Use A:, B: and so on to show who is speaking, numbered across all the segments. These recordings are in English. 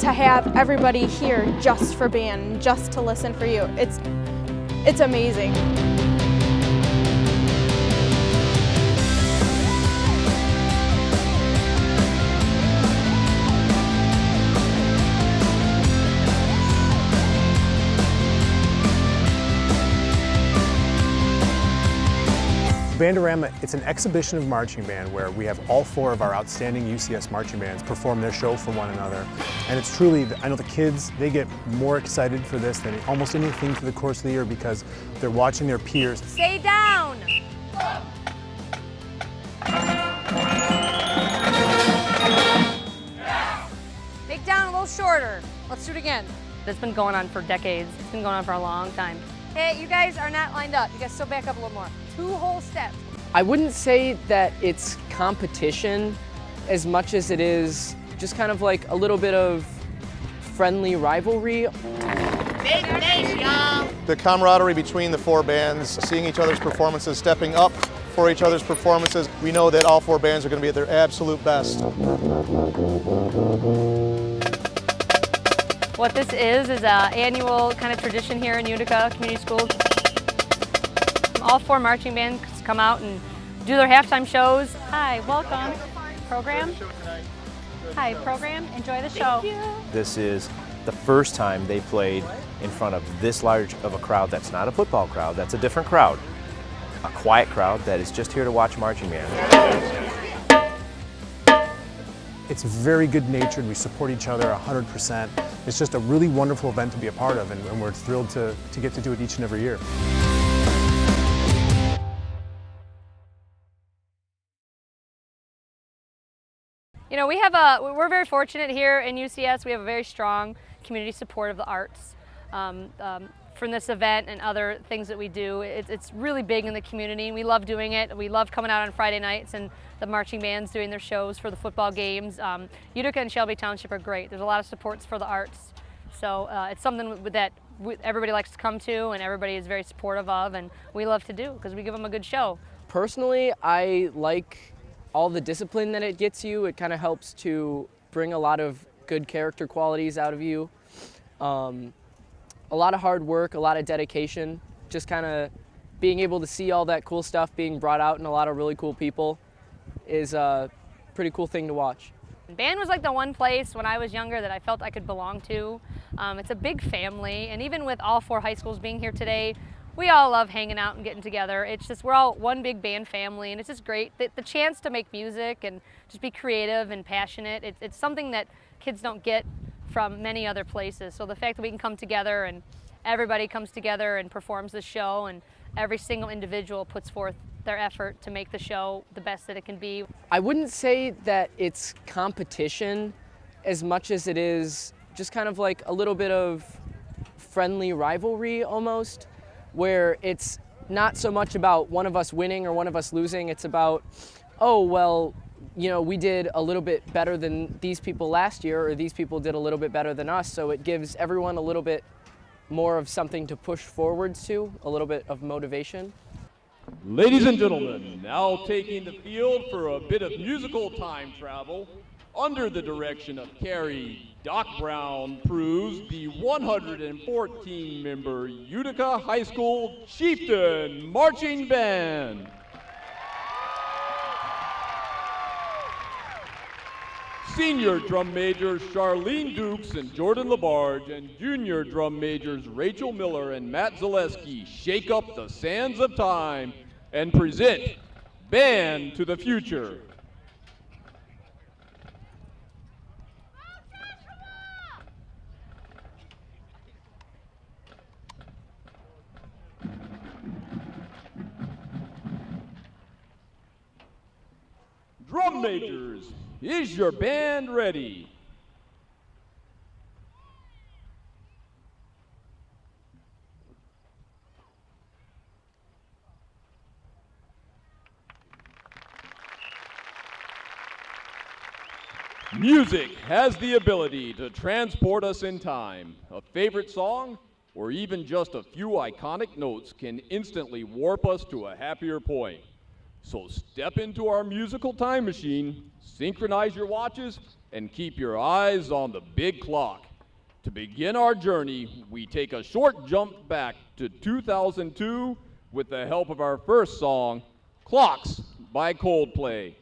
A: to have everybody here just for band, just to listen for you. It's amazing.
B: Band-A-Rama, it's an exhibition of marching band where we have all 4 of our outstanding UCS marching bands perform their show for one another. And it's truly, I know the kids, they get more excited for this than almost anything through the course of the year because they're watching their peers.
C: Stay down! Take down a little shorter. Let's do it again. It's been going on for decades. It's been going on for a long time. Hey, you guys are not lined up. You guys still back up a little more. 2 whole steps.
D: I wouldn't say that it's competition as much as it is just kind of like a little bit of friendly rivalry.
E: Big nation, y'all!
F: The camaraderie between the 4 bands, seeing each other's performances, stepping up for each other's performances. We know that all 4 bands are going to be at their absolute best.
C: What this is an annual kind of tradition here in Utica Community Schools. All 4 marching bands come out and do their halftime shows.
G: Hi, welcome. Program? Hi, program. Enjoy the show.
H: This is the first time they played in front of this large of a crowd that's not a football crowd, that's a different crowd. A quiet crowd that is just here to watch marching band.
B: It's very good-natured, we support each other 100%. It's just a really wonderful event to be a part of and we're thrilled to get to do it each and every year.
C: You know, we're very fortunate here in UCS. We have a very strong community support of the arts. From this event and other things that we do, it's really big in the community. We love doing it. We love coming out on Friday nights and the marching bands doing their shows for the football games. Utica and Shelby Township are great. There's a lot of supports for the arts. So it's something that everybody likes to come to and everybody is very supportive of, and we love to do because we give them a good show.
D: Personally, I like all the discipline that it gets you. It kind of helps to bring a lot of good character qualities out of you. A lot of hard work, a lot of dedication, just kind of being able to see all that cool stuff being brought out and a lot of really cool people is a pretty cool thing to watch.
C: Band was like the one place when I was younger that I felt I could belong to. It's a big family, and even with all 4 high schools being here today, we all love hanging out and getting together. It's just, we're all one big band family, and it's just great. The chance to make music and just be creative and passionate, it's something that kids don't get from many other places. So the fact that we can come together and everybody comes together and performs the show and every single individual puts forth their effort to make the show the best that it can be.
D: I wouldn't say that it's competition as much as it is just kind of like a little bit of friendly rivalry almost, where it's not so much about one of us winning or one of us losing. It's about, oh, well, you know, we did a little bit better than these people last year, or these people did a little bit better than us, so it gives everyone a little bit more of something to push forwards to, a little bit of motivation.
I: Ladies and gentlemen, now taking the field for a bit of musical time travel, under the direction of Carrie Doc Brown Pruse, the 114-member Utica High School Chieftain Marching Band. Senior drum majors Charlene Dukes and Jordan Labarge, and junior drum majors Rachel Miller and Matt Zaleski shake up the sands of time and present Band to the Future. Drum majors, is your band ready? Music has the ability to transport us in time. A favorite song, or even just a few iconic notes, can instantly warp us to a happier point. So step into our musical time machine, synchronize your watches, and keep your eyes on the big clock. To begin our journey, we take a short jump back to 2002 with the help of our first song, Clocks by Coldplay.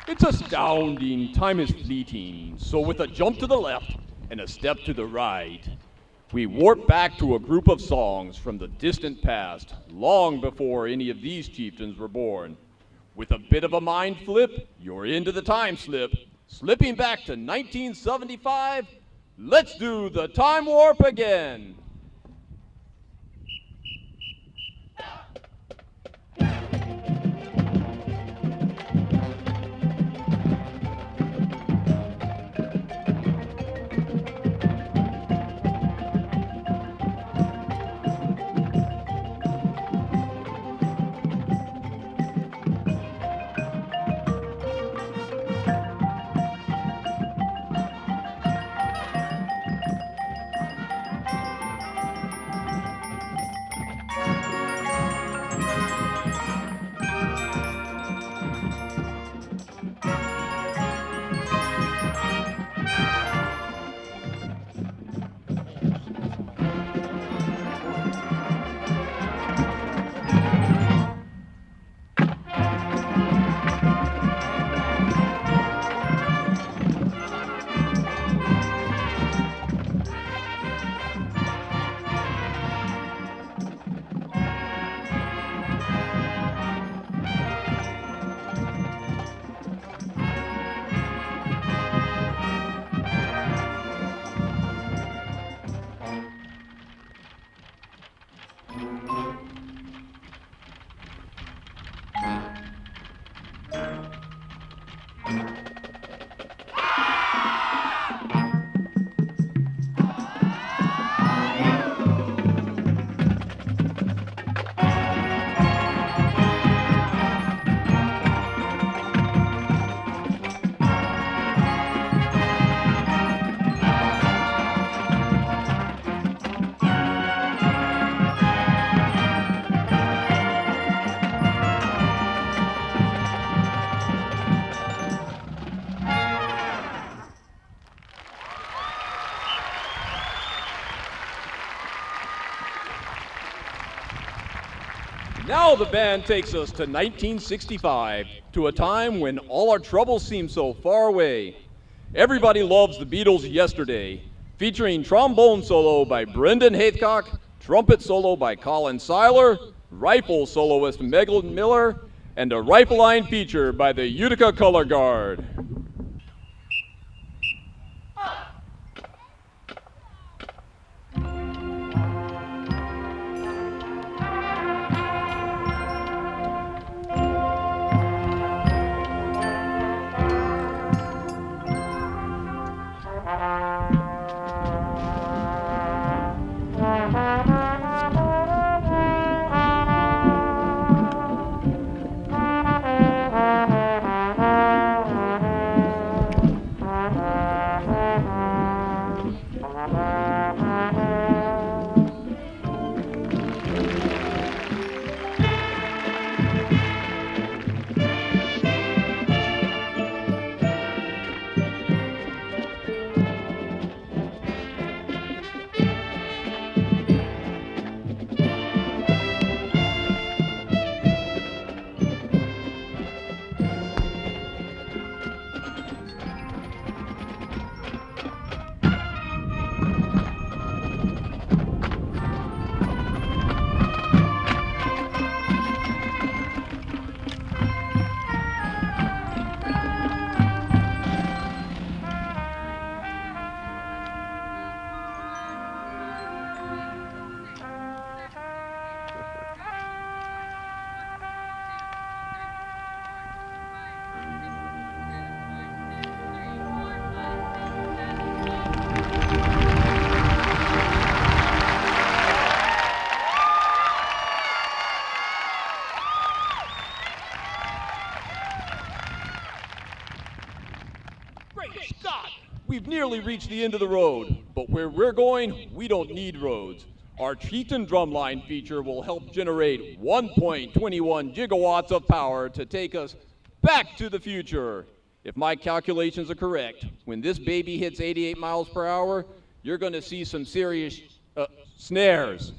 I: It's astounding, time is fleeting, so with a jump to the left and a step to the right, we warp back to a group of songs from the distant past, long before any of these chieftains were born. With a bit of a mind flip, you're into the time slip. Slipping back to 1975, let's do the time warp again. Now the band takes us to 1965, to a time when all our troubles seem so far away. Everybody loves the Beatles' Yesterday, featuring trombone solo by Brendan Haycock, trumpet solo by Colin Seiler, rifle soloist Megan Miller, and a rifle line feature by the Utica Color Guard. Scott! We've nearly reached the end of the road, but where we're going, we don't need roads. Our Cheaton drumline feature will help generate 1.21 gigawatts of power to take us back to the future. If my calculations are correct, when this baby hits 88 miles per hour, you're going to see some serious snares.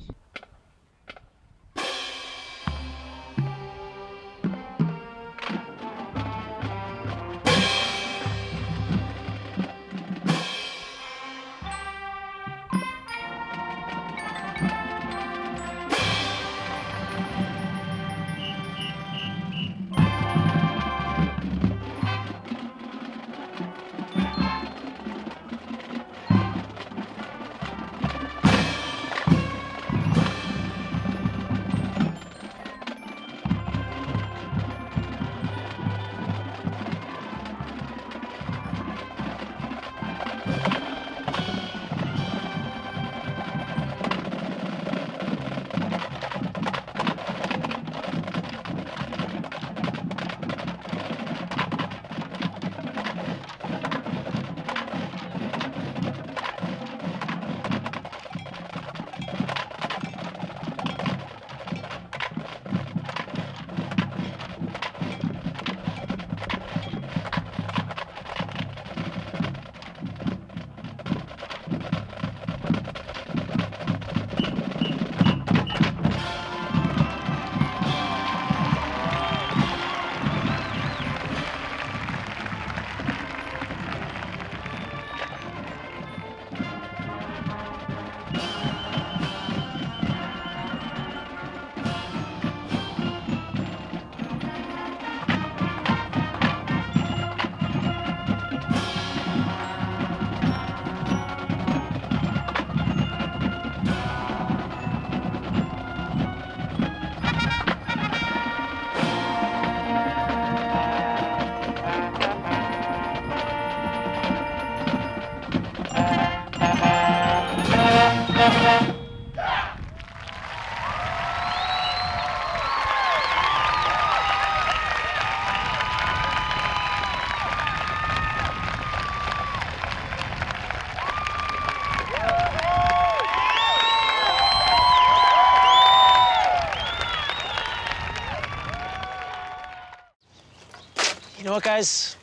J: You know what, guys?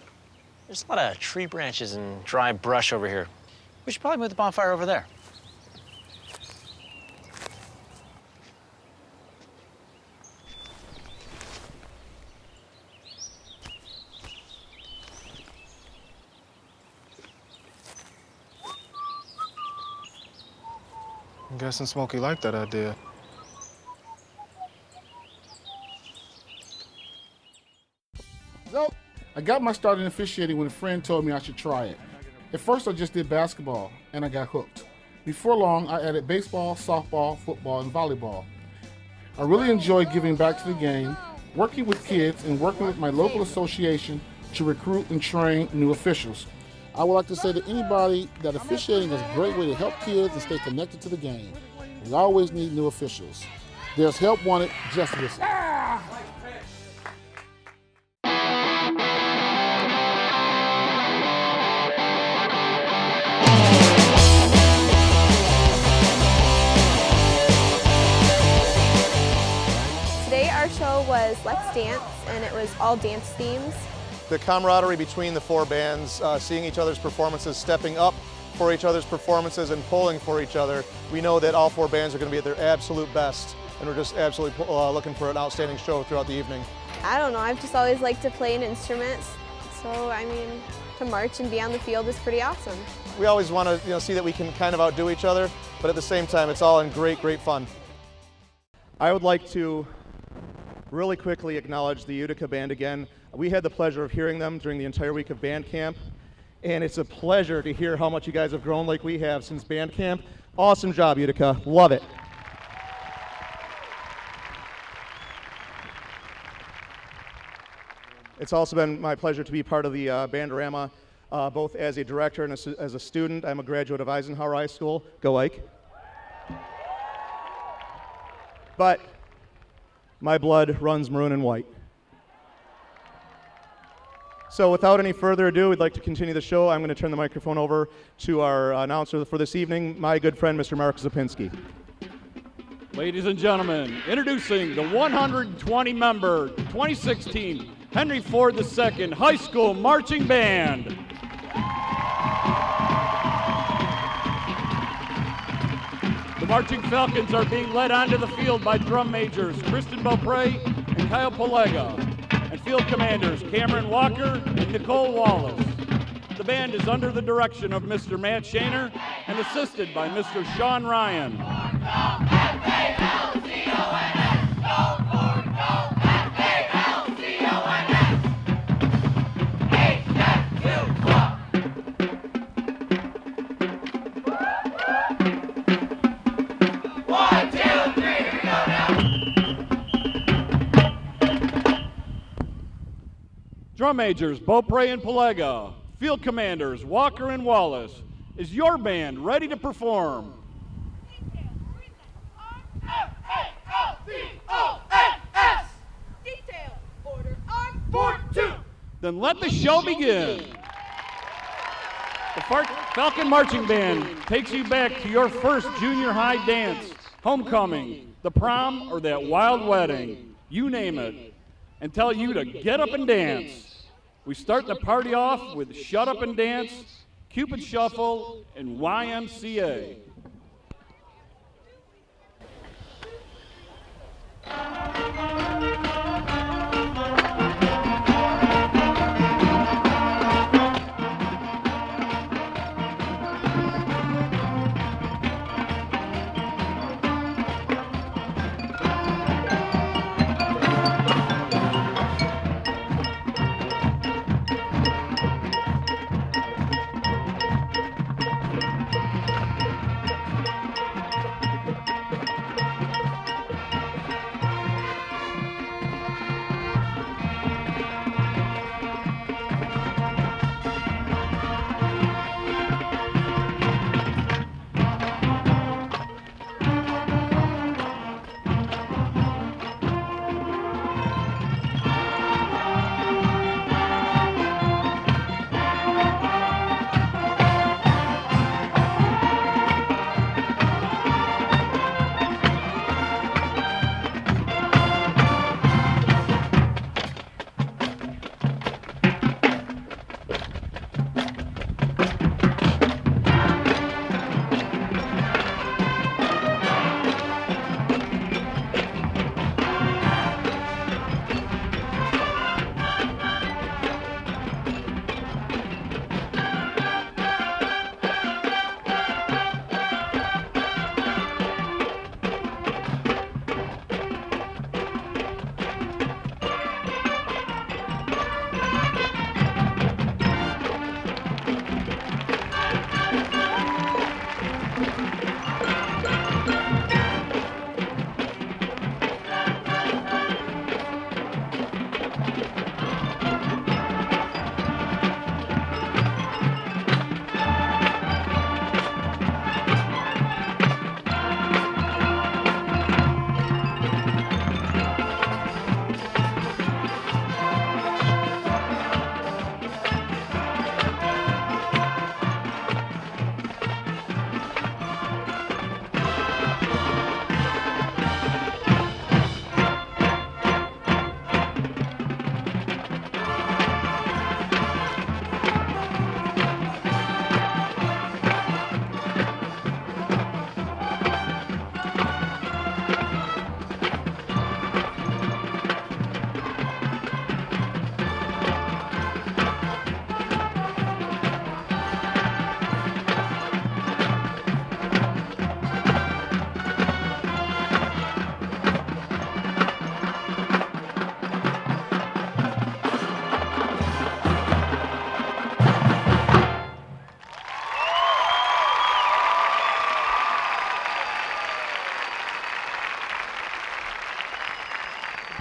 J: There's a lot of tree branches and dry brush over here. We should probably move the bonfire over there.
F: I'm guessing Smokey liked that idea.
K: So, I got my start in officiating when a friend told me I should try it. At first, I just did basketball, and I got hooked. Before long, I added baseball, softball, football, and volleyball. I really enjoyed giving back to the game, working with kids, and working with my local association to recruit and train new officials. I would like to say to anybody that officiating is a great way to help kids and stay connected to the game. We always need new officials. There's help wanted, just listen.
A: Let's Dance, and it was all dance themes.
F: The camaraderie between the four bands, seeing each other's performances, stepping up for each other's performances and pulling for each other. We know that all four bands are going to be at their absolute best, and we're just absolutely looking for an outstanding show throughout the evening.
A: I don't know, I've just always liked to play an instrument, so I mean, to march and be on the field is pretty awesome.
F: We always want to see that we can kind of outdo each other, but at the same time, it's all in great, great fun. I would like to really quickly acknowledge the Utica Band again. We had the pleasure of hearing them during the entire week of band camp, and it's a pleasure to hear how much you guys have grown like we have since band camp. Awesome job, Utica. Love it. It's also been my pleasure to be part of the Band-A-Rama, both as a director and as a student. I'm a graduate of Eisenhower High School. Go Ike. But my blood runs maroon and white. So without any further ado, we'd like to continue the show. I'm going to turn the microphone over to our announcer for this evening, my good friend, Mr. Mark Zapinski.
I: Ladies and gentlemen, introducing the 120-member 2016 Henry Ford II High School Marching Band. The Marching Falcons are being led onto the field by drum majors Kristen Beaupre and Kyle Palega, and field commanders Cameron Walker and Nicole Wallace. The band is under the direction of Mr. Matt Shaner and assisted by Mr. Sean Ryan. Drum majors Beaupre and Palega, field commanders Walker and Wallace. Is your band ready to perform?
E: Detail, order, on,
I: 4-2. Then let the show begin. The Falcon Marching Band takes you back to your first junior high dance, homecoming, the prom, or that wild wedding, you name it, and tell you to get up and dance. We start the party off with Shut Up and Dance, Cupid Shuffle, and YMCA.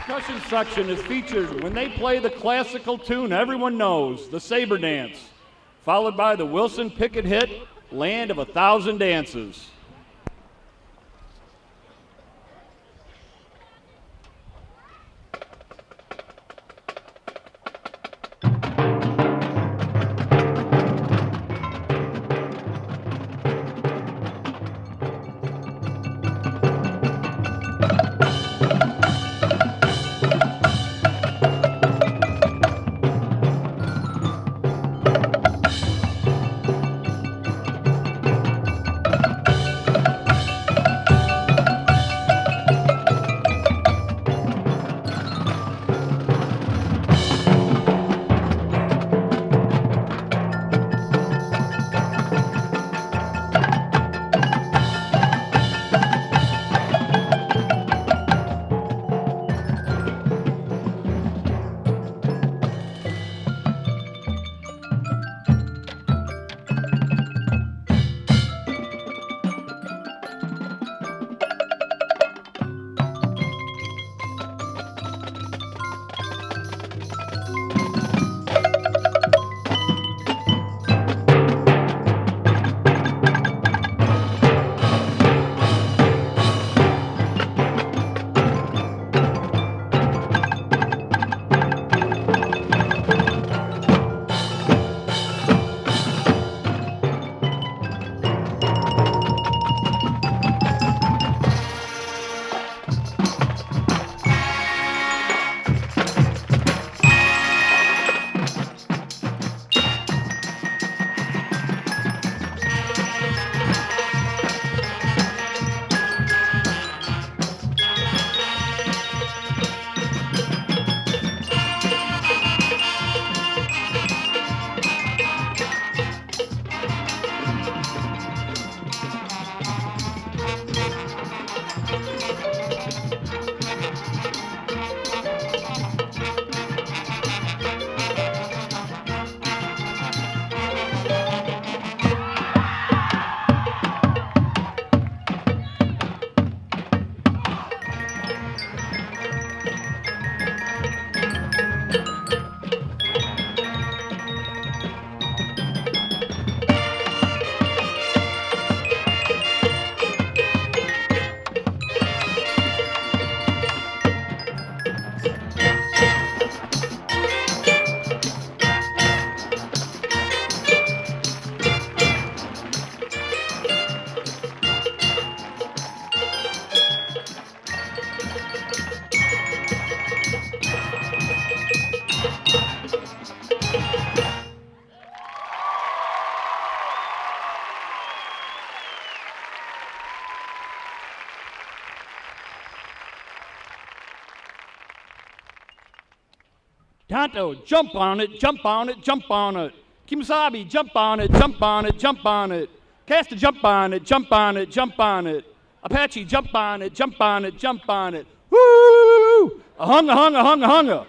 I: Percussion section is featured when they play the classical tune everyone knows, the Saber Dance, followed by the Wilson Pickett hit, Land of 1,000 Dances. Tonto, jump on it, jump on it, jump on it. Kimasabi, jump on it, jump on it, jump on it. Casta, jump on it, jump on it, jump on it. Apache, jump on it, jump on it, jump on it. Woo! A-hunga, hunga, hunga, hunga.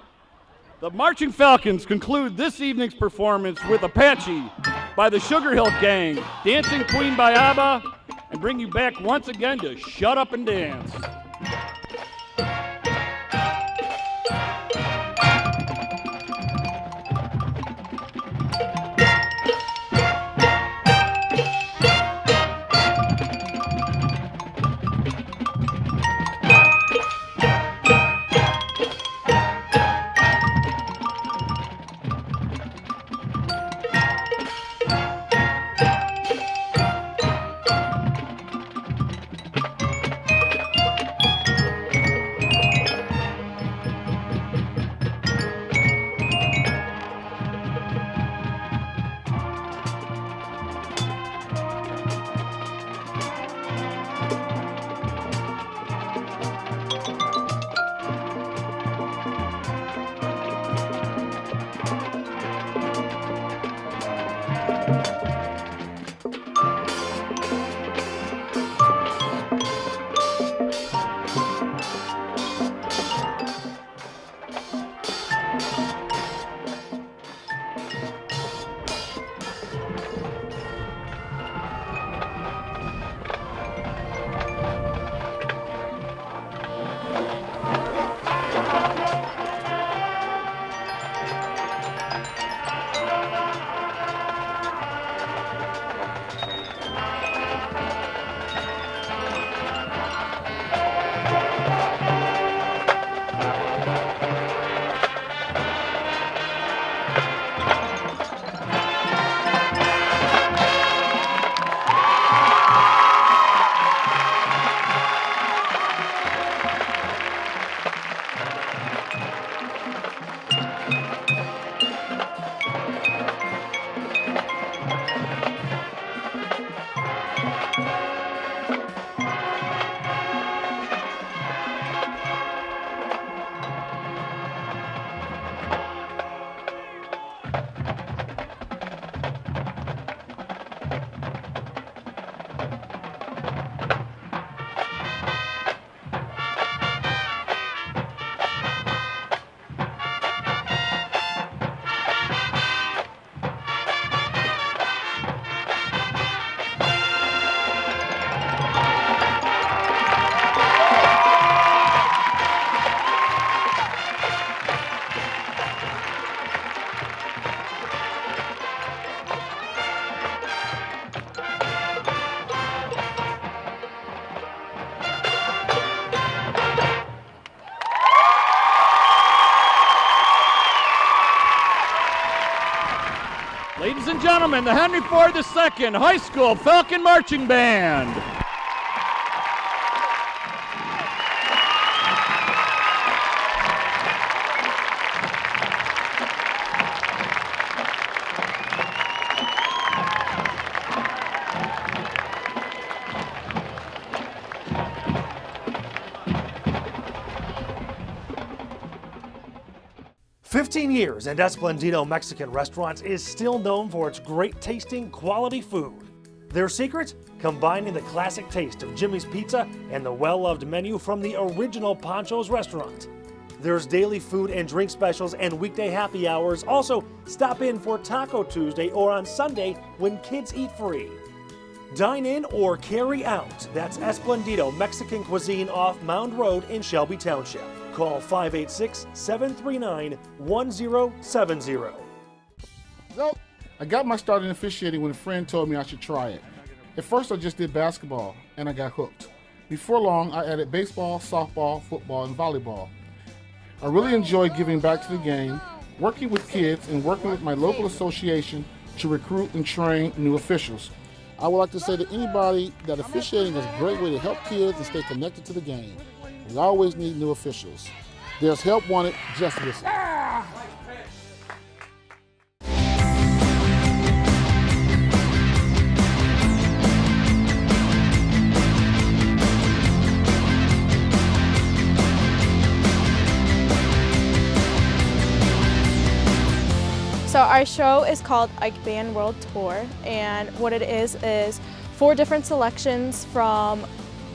I: The Marching Falcons conclude this evening's performance with Apache by the Sugar Hill Gang, Dancing Queen by ABBA, and bring you back once again to Shut Up and Dance. gentlemen, the Henry Ford II High School Falcon Marching Band.
L: "15 years and Band-A-Rama Mexican Restaurant is still known for its great tasting, quality food. Their secret? Combining the classic taste of Jimmy's Pizza and the well-loved menu from the original Pancho's restaurant. There's daily food and drink specials and weekday happy hours. Also, stop in for Taco Tuesday or on Sunday when kids eat free. Dine in or carry out. That's Band-A-Rama Mexican Cuisine off Mound Road in Shelby Township. Call 586-739-1070.
K: So, I got my start in officiating when a friend told me I should try it. At first I just did basketball and I got hooked. Before long I added baseball, softball, football, and volleyball. I really enjoy giving back to the game, working with kids, and working with my local association to recruit and train new officials. I would like to say to anybody that officiating is a great way to help kids and stay connected to the game. We always need new officials. There's help wanted, just listen.
A: So our show is called Ike Band World Tour, and what it is 4 different selections from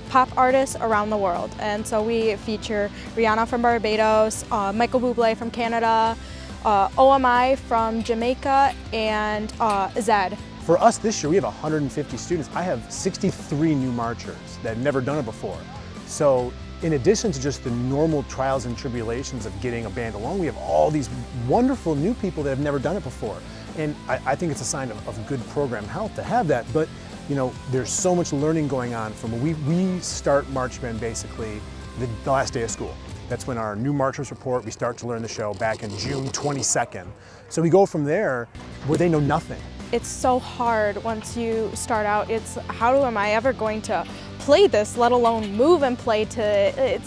A: pop artists around the world. And so we feature Rihanna from Barbados, Michael Bublé from Canada, OMI from Jamaica, and Zed.
B: For us this year, we have 150 students. I have 63 new marchers that have never done it before. So in addition to just the normal trials and tribulations of getting a band along, we have all these wonderful new people that have never done it before. And I think it's a sign of good program health to have that. But you know, there's so much learning going on from we start March Band basically the last day of school. That's when our new marchers report. We start to learn the show back in June 22nd. So we go from there where they know nothing.
A: It's so hard once you start out. It's how am I ever going to play this, let alone move and play to it.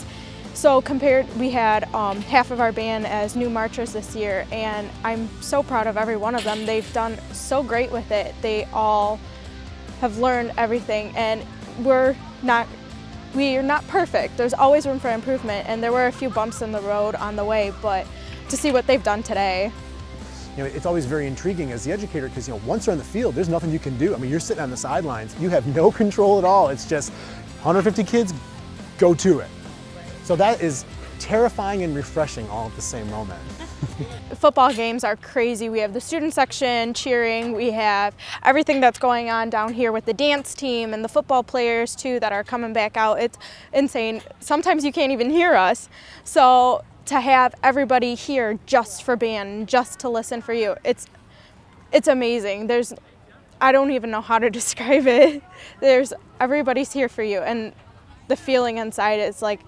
A: So we had half of our band as new marchers this year, and I'm so proud of every one of them. They've done so great with it. They all have learned everything, and we are not perfect. There's always room for improvement, and there were a few bumps in the road on the way, but to see what they've done today.
B: You know, it's always very intriguing as the educator because, you know, once they're on the field, there's nothing you can do. I mean, you're sitting on the sidelines, you have no control at all. It's just 150 kids, go to it. So that is terrifying and refreshing all at the same moment.
A: Football games are crazy. We have the student section cheering. We have everything that's going on down here with the dance team and the football players too that are coming back out. It's insane. Sometimes you can't even hear us. So to have everybody here just for band, just to listen for you, it's amazing. I don't even know how to describe it. Everybody's here for you, and the feeling inside is like,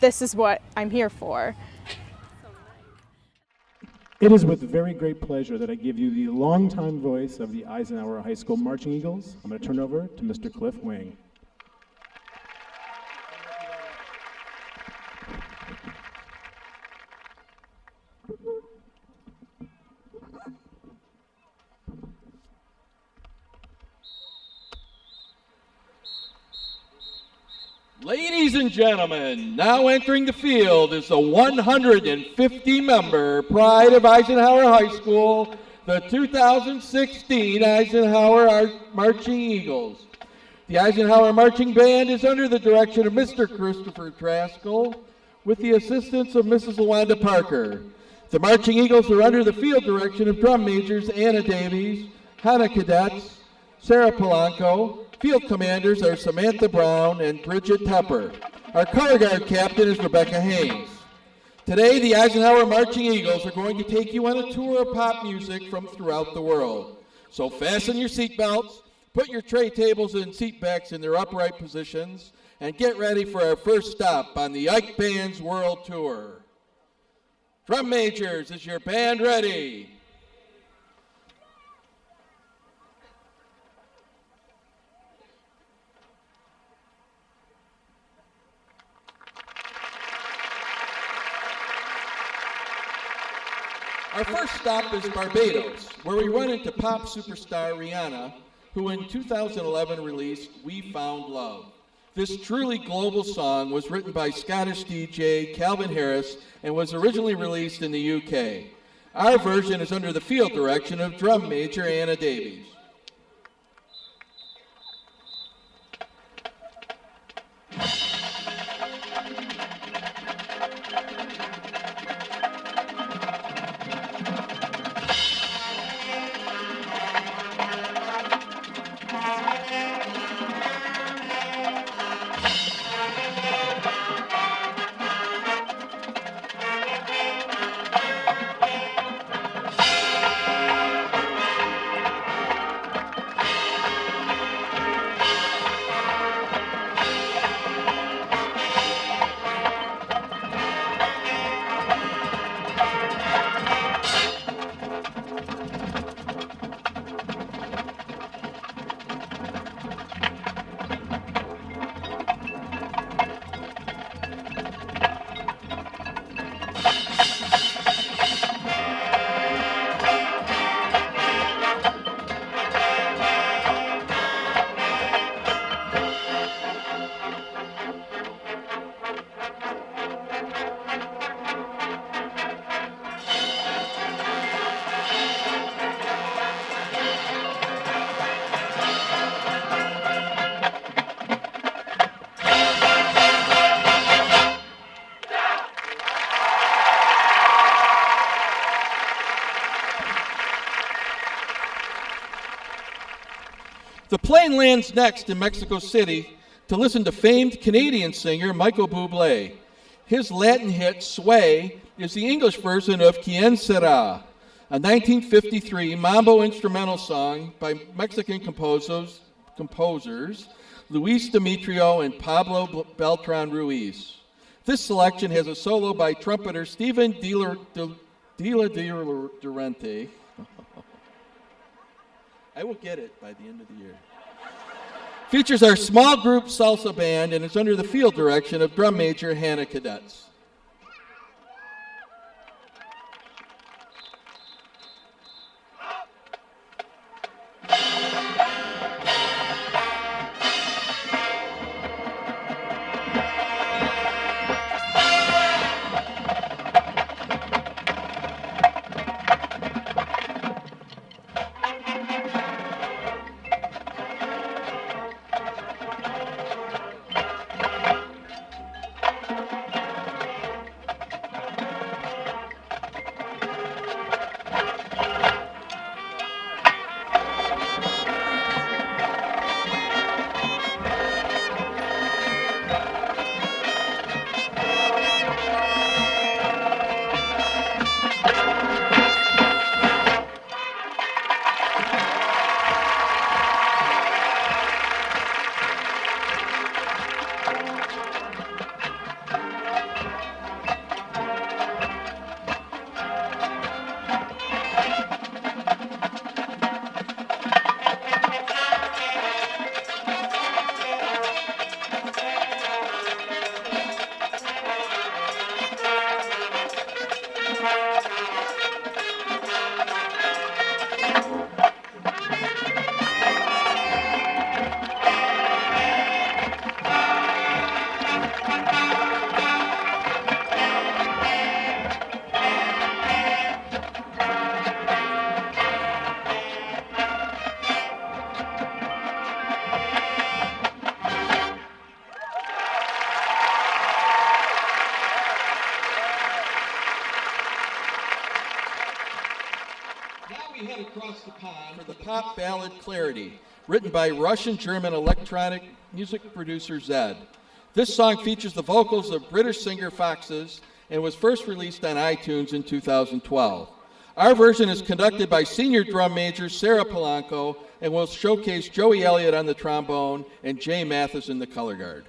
A: this is what I'm here for.
M: It is with very great pleasure that I give you the longtime voice of the Eisenhower High School Marching Eagles. I'm going to turn over to Mr. Cliff Wing.
I: Ladies and gentlemen, now entering the field is the 150-member Pride of Eisenhower High School, the 2016 Eisenhower Marching Eagles. The Eisenhower Marching Band is under the direction of Mr. Christopher Traskell with the assistance of Mrs. LaWanda Parker. The Marching Eagles are under the field direction of drum majors Anna Davies, Hannah Cadets, Sarah Polanco. Field commanders are Samantha Brown and Bridget Tepper. Our color guard captain is Rebecca Haynes. Today, the Eisenhower Marching Eagles are going to take you on a tour of pop music from throughout the world. So fasten your seatbelts, put your tray tables and seat backs in their upright positions, and get ready for our first stop on the Ike Band's World Tour. Drum majors, is your band ready? Our first stop is Barbados, where we run into pop superstar Rihanna, who in 2011 released We Found Love. This truly global song was written by Scottish DJ Calvin Harris and was originally released in the UK. Our version is under the field direction of drum major Anna Davies. The plane lands next in Mexico City to listen to famed Canadian singer Michael Bublé. His Latin hit, Sway, is the English version of Quien Será, a 1953 mambo instrumental song by Mexican composers Luis Demetrio and Pablo Beltran Ruiz. This selection has a solo by trumpeter Stephen De La Durante. I will get it by the end of the year. Features our small group salsa band and is under the field direction of drum major Hannah Cadets. Across the pond for the pop ballad Clarity, written by Russian-German electronic music producer Zed. This song features the vocals of British singer Foxes and was first released on iTunes in 2012. Our version is conducted by senior drum major Sarah Polanco and will showcase Joey Elliott on the trombone and Jay Mathis in the color guard.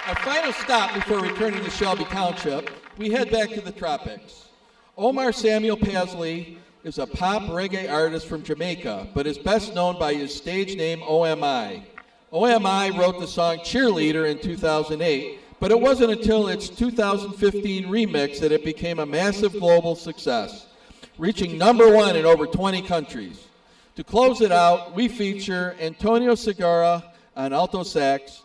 I: Our final stop before returning to Shelby Township, we head back to the tropics. Omar Samuel Pasley is a pop reggae artist from Jamaica, but is best known by his stage name OMI. OMI wrote the song Cheerleader in 2008, but it wasn't until its 2015 remix that it became a massive global success, reaching #1 in over 20 countries. To close it out, we feature Antonio Segura on alto sax,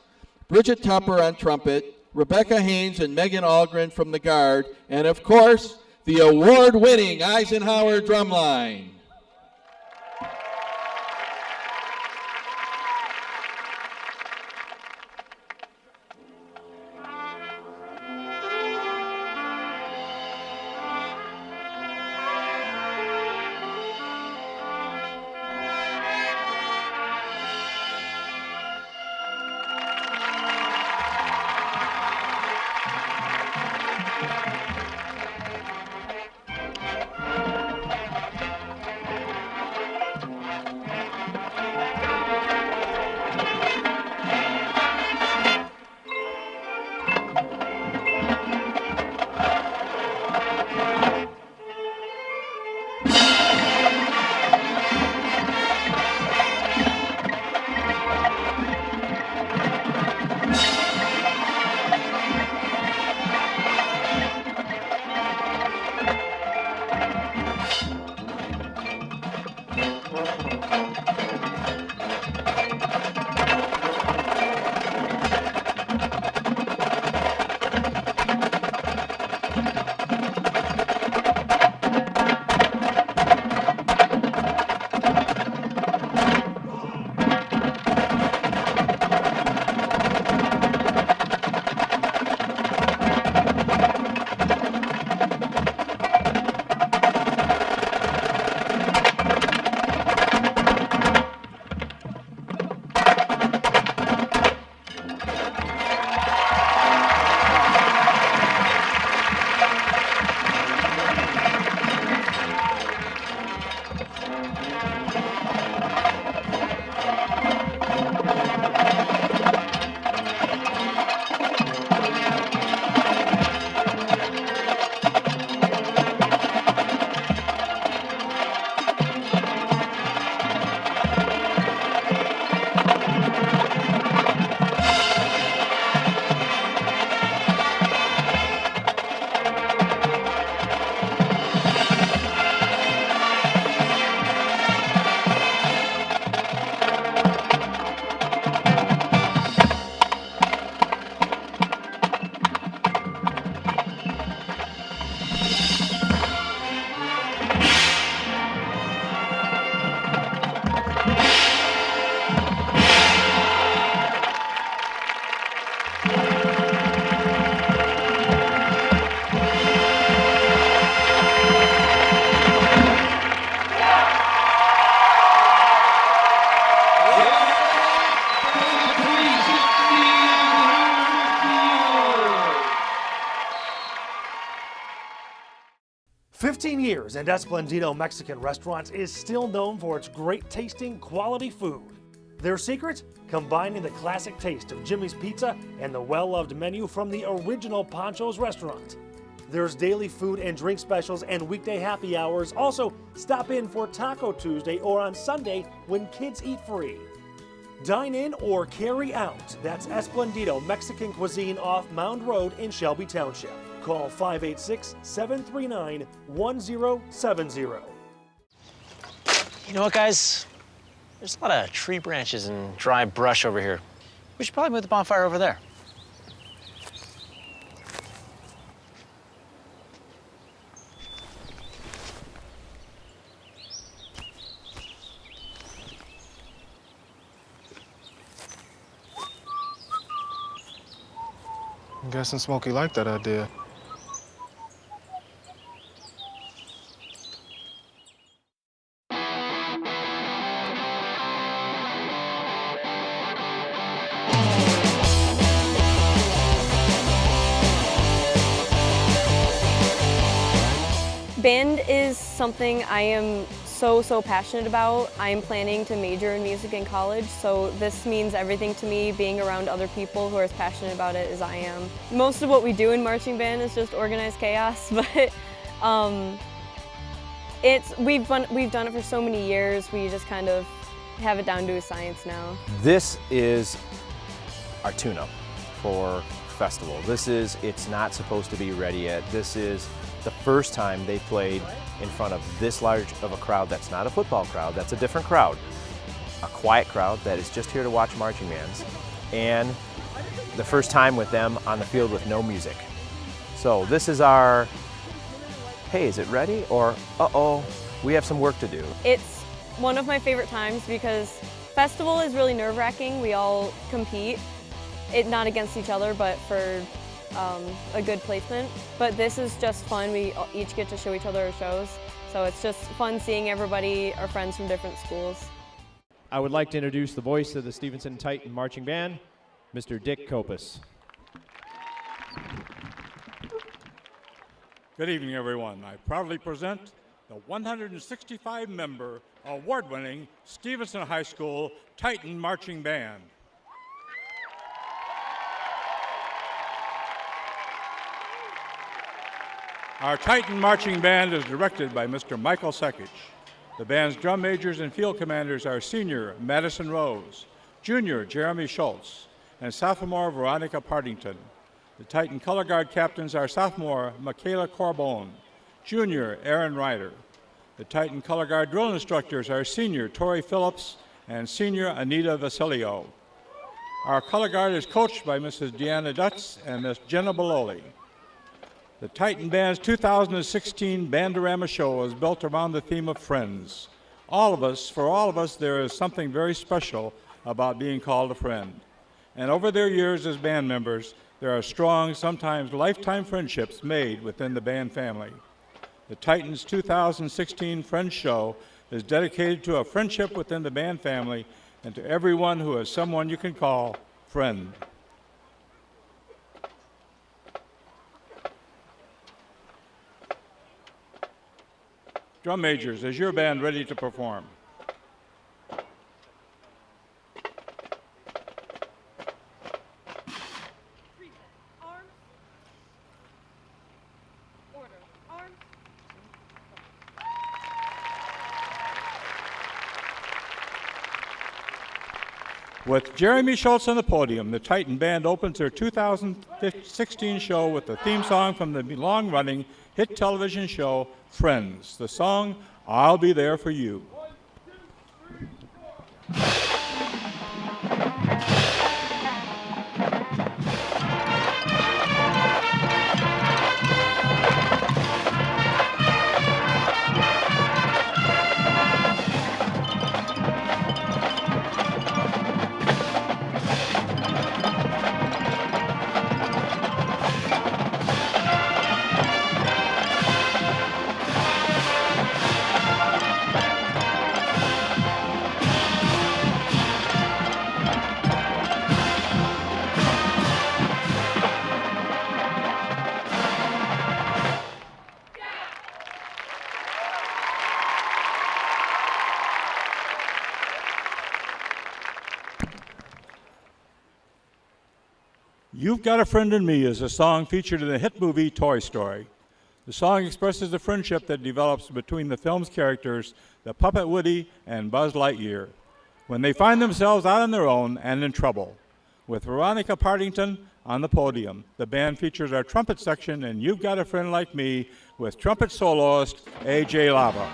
I: Bridget Tupper on trumpet, Rebecca Haynes and Megan Algren from the Guard, and of course, the award-winning Eisenhower drumline.
L: years, and Esplendito Mexican Restaurants is still known for its great tasting, quality food. Their secret? Combining the classic taste of Jimmy's Pizza and the well-loved menu from the original Pancho's restaurant. There's daily food and drink specials and weekday happy hours. Also, stop in for Taco Tuesday or on Sunday when kids eat free. Dine in or carry out. That's Esplendito Mexican Cuisine off Mound Road in Shelby Township. Call 586-739-1070.
J: You know what, guys? There's a lot of tree branches and dry brush over here. We should probably move the bonfire over there.
N: I'm guessing Smokey liked that idea.
O: Band is something I am so passionate about. I am planning to major in music in college, so this means everything to me, being around other people who are as passionate about it as I am. Most of what we do in marching band is just organized chaos, but we've done it for so many years, we just kind of have it down to a science now.
H: This is our tune-up for festival. It's not supposed to be ready yet. This is the first time they played in front of this large of a crowd that's not a football crowd, that's a different crowd. A quiet crowd that is just here to watch marching bands. And the first time with them on the field with no music. So this is our, hey, is it ready? Or, uh-oh, we have some work to do.
O: It's one of my favorite times because festival is really nerve-wracking. We all compete, not against each other, but for a good placement. But this is just fun. We each get to show each other our shows. So it's just fun seeing everybody, our friends from different schools.
P: I would like to introduce the voice of the Stevenson Titan Marching Band, Mr. Dick Kopus.
Q: Good evening, everyone. I proudly present the 165-member, award-winning Stevenson High School Titan Marching Band. Our Titan Marching Band is directed by Mr. Michael Sekich. The band's drum majors and field commanders are senior Madison Rose, junior Jeremy Schultz, and sophomore Veronica Partington. The Titan color guard captains are sophomore Michaela Corbone, junior Aaron Ryder. The Titan color guard drill instructors are senior Tori Phillips and senior Anita Vasilio. Our color guard is coached by Mrs. Deanna Dutz and Miss Jenna Bololi. The Titan Band's 2016 Band-A-Rama show is built around the theme of friends. For all of us, there is something very special about being called a friend. And over their years as band members, there are strong, sometimes lifetime friendships made within the band family. The Titans 2016 Friends Show is dedicated to a friendship within the band family and to everyone who is someone you can call friend. Drum majors, is your band ready to perform? With Jeremy Schultz on the podium, the Titan Band opens their 2016 show with the theme song from the long-running hit television show, Friends. The song, I'll Be There For You. You've Got a Friend in Me is a song featured in the hit movie Toy Story. The song expresses the friendship that develops between the film's characters, the puppet Woody and Buzz Lightyear, when they find themselves out on their own and in trouble. With Veronica Partington on the podium, the band features our trumpet section in You've Got a Friend Like Me with trumpet soloist A.J. Lava.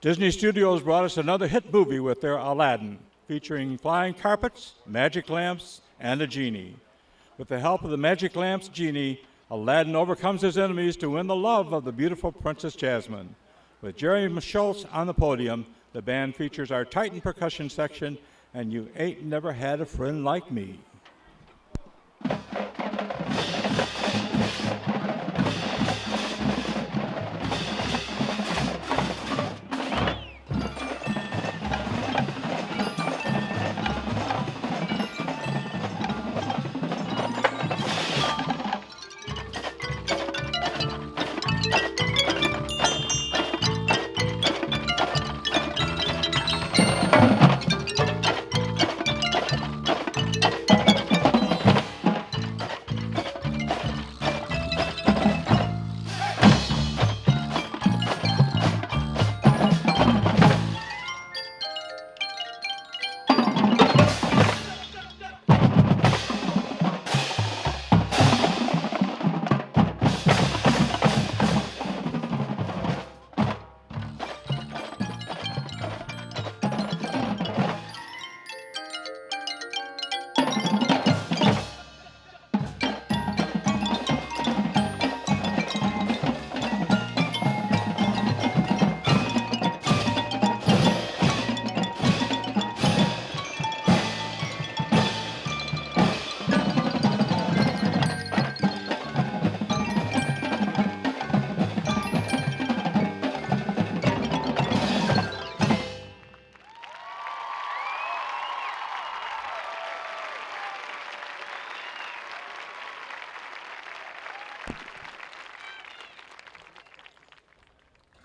Q: Disney Studios brought us another hit movie with their Aladdin, featuring flying carpets, magic lamps, and a genie. With the help of the magic lamp's genie, Aladdin overcomes his enemies to win the love of the beautiful Princess Jasmine. With Jeremy Schultz on the podium, the band features our Titan percussion section, and You Ain't Never Had a Friend Like Me.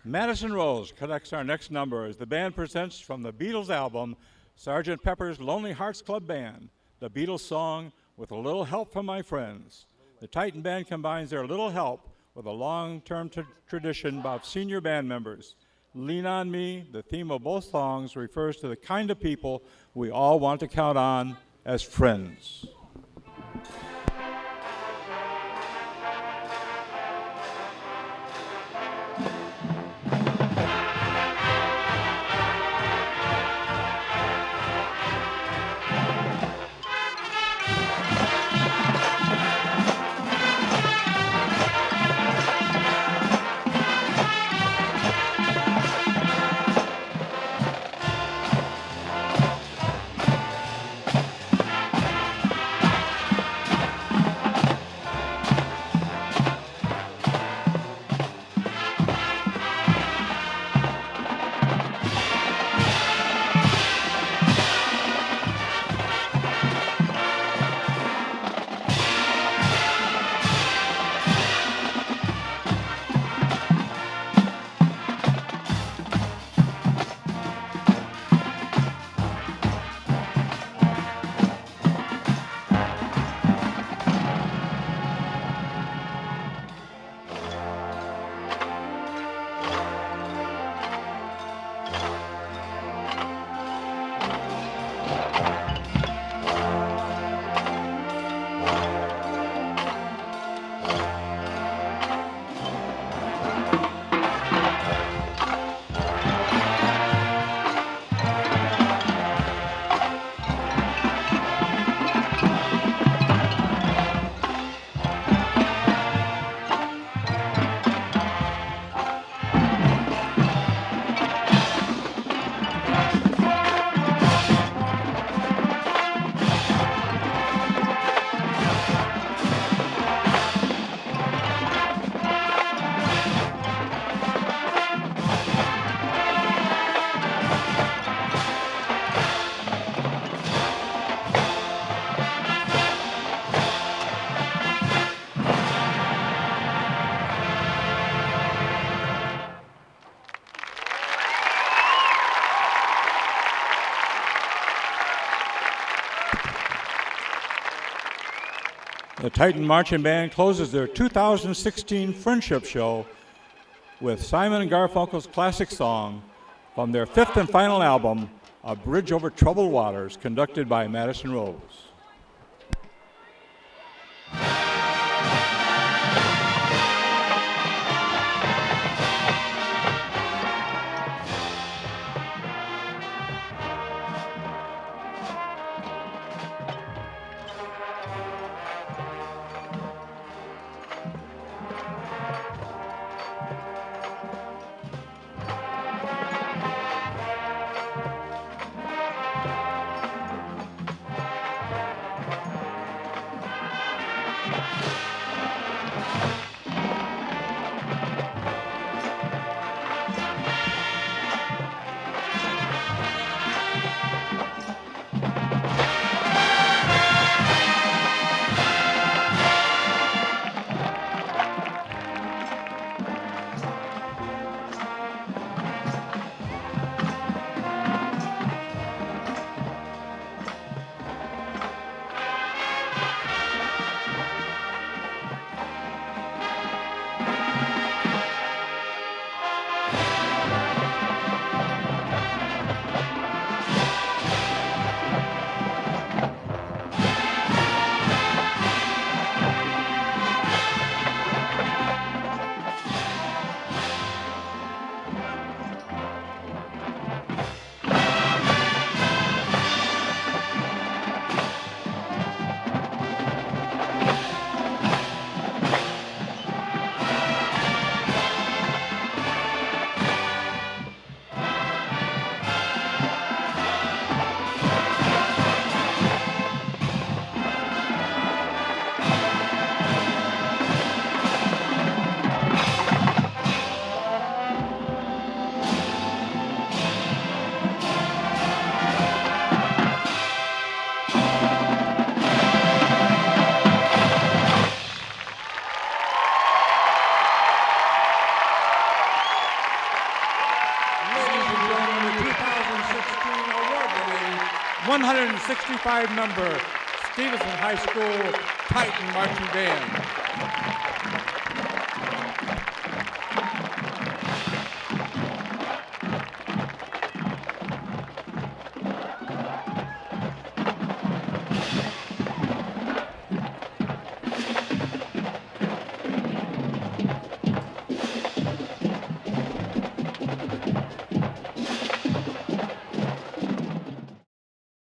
Q: Madison Rose collects our next number as the band presents from the Beatles album, Sgt. Pepper's Lonely Hearts Club Band, the Beatles song, With a Little Help from My Friends. The Titan Band combines their little help with a long-term tradition of senior band members. Lean on Me, the theme of both songs, refers to the kind of people we all want to count on as friends. The Titan Marching Band closes their 2016 Friendship Show with Simon & Garfunkel's classic song from their fifth and final album, A Bridge Over Troubled Waters, conducted by Madison Rose. 165 member Stevenson High School Titan Marching Band.